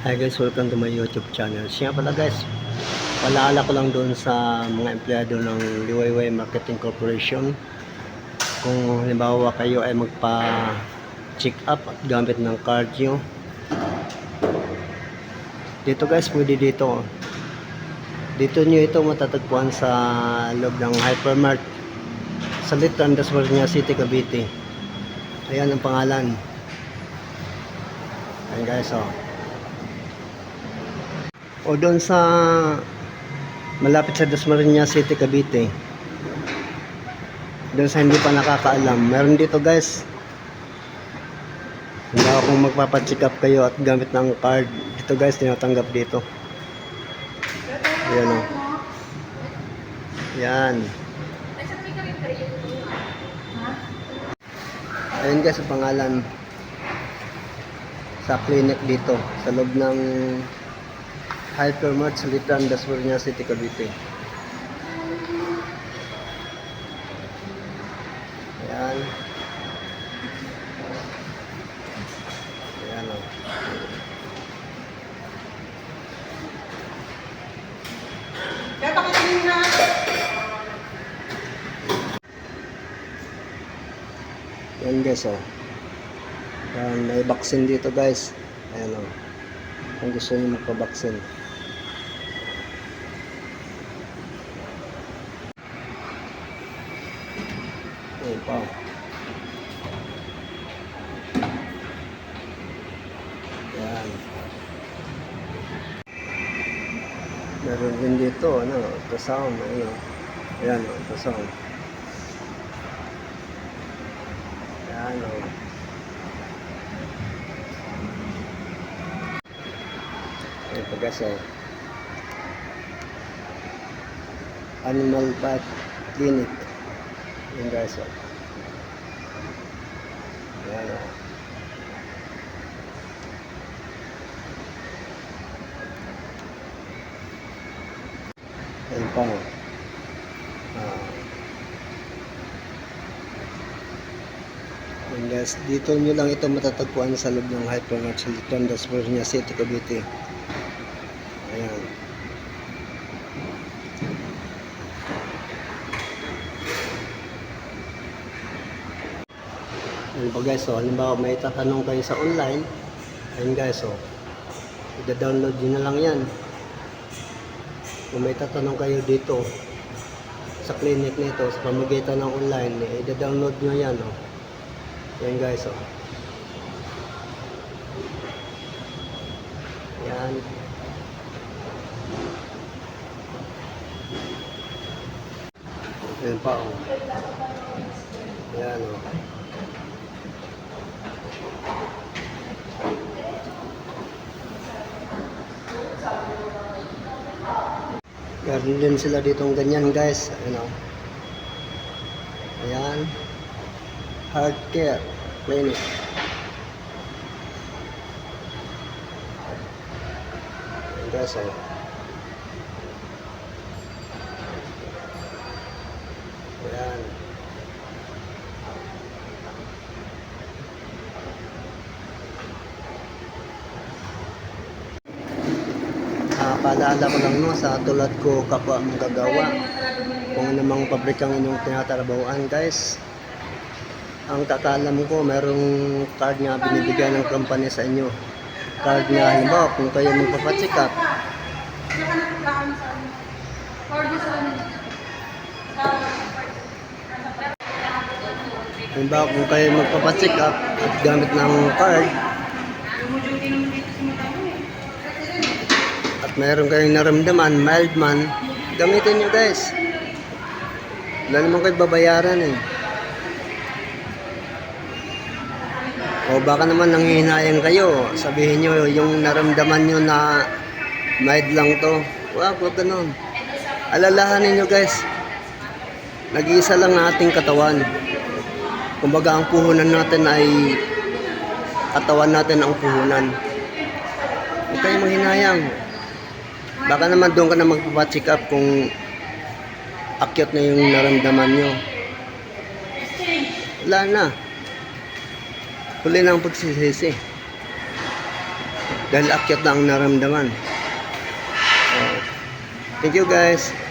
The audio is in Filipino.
Hi guys, welcome to my YouTube channel. Siya pala guys, palaala ko lang doon sa mga empleyado ng Liwayway Marketing Corporation. Kung halimbawa kayo ay magpa-check up at gamit ng card nyo, dito guys, pwede dito. Dito nyo ito matatagpuan sa loob ng Hypermart sa Litran, Dasmariñas City, Cavite. Ayan ang pangalan. Ayan guys, oh. O doon sa malapit sa Dasmariñas City, Cavite, doon sa hindi pa nakakaalam, meron dito guys. Hindi kung magpapacheck up kayo at gamit ng card, dito guys, tinatanggap dito. Ayan o. Yan. Ayan guys ang pangalan sa clinic dito sa loob ng Hypermart sa Litran, Dasmariñas City, Cavite. Ayan. Ayan o. Ayan guys o. Ayan, may vaccine dito guys. Ayan o. Kung gusto nyo magpa-vaccine. Ayan pa. Ayan. Meron din dito, ano, ultrasound. Ayan o, ultrasound. Ayan o. Ayan pa guys o. Animal Vet Clinic. Ayan guys o. Ayan o. Ayan pa o. Ayan guys, dito nyo lang ito matatagpuan sa loob ng Hypermart sa Litran, Dasmariñas City, Cavite. Ayan. Ayan pa guys, halimbawa may tatanong kayo sa online, ayan guys, i-download nyo na lang yan. Kung may tatanong kayo dito sa clinic nito sa pamamagitan ng online, i-download nyo yan. Ayan guys, ayan. Ayan pa o. Ayan o. Meron din sila ditong ganyan guys. Ayan o. Ayan. Heart Care Clinic. Ayan guys o. Ayan. Paalala ko lang sa tulad ko kapwa magagawa, kung anumang pabrikang inyong tinatrabahuan guys, ang kakalam ko merong card nga binibigyan ng company sa inyo. Card nga halimbawa kung kayo magpapacheck up, halimbawa kung kayo magpapacheck up at gamit ng card at mayroon kayong naramdaman, mild man, gamitin nyo guys. Wala naman kayo babayaran eh. O baka naman nanghihinayang kayo, sabihin nyo yung naramdaman nyo na mild lang to. Wag ganun. Alalahanin nyo guys, nag-iisa lang ang ating katawan. Kumbaga ang puhunan natin ay katawan natin ang puhunan. Huwag kayong manghinayang. Baka naman doon ka na magpapacheck up kung akyat na yung naramdaman nyo. Wala na. Huli na ang pagsisisi. Dahil akyat na ang naramdaman. So, thank you guys.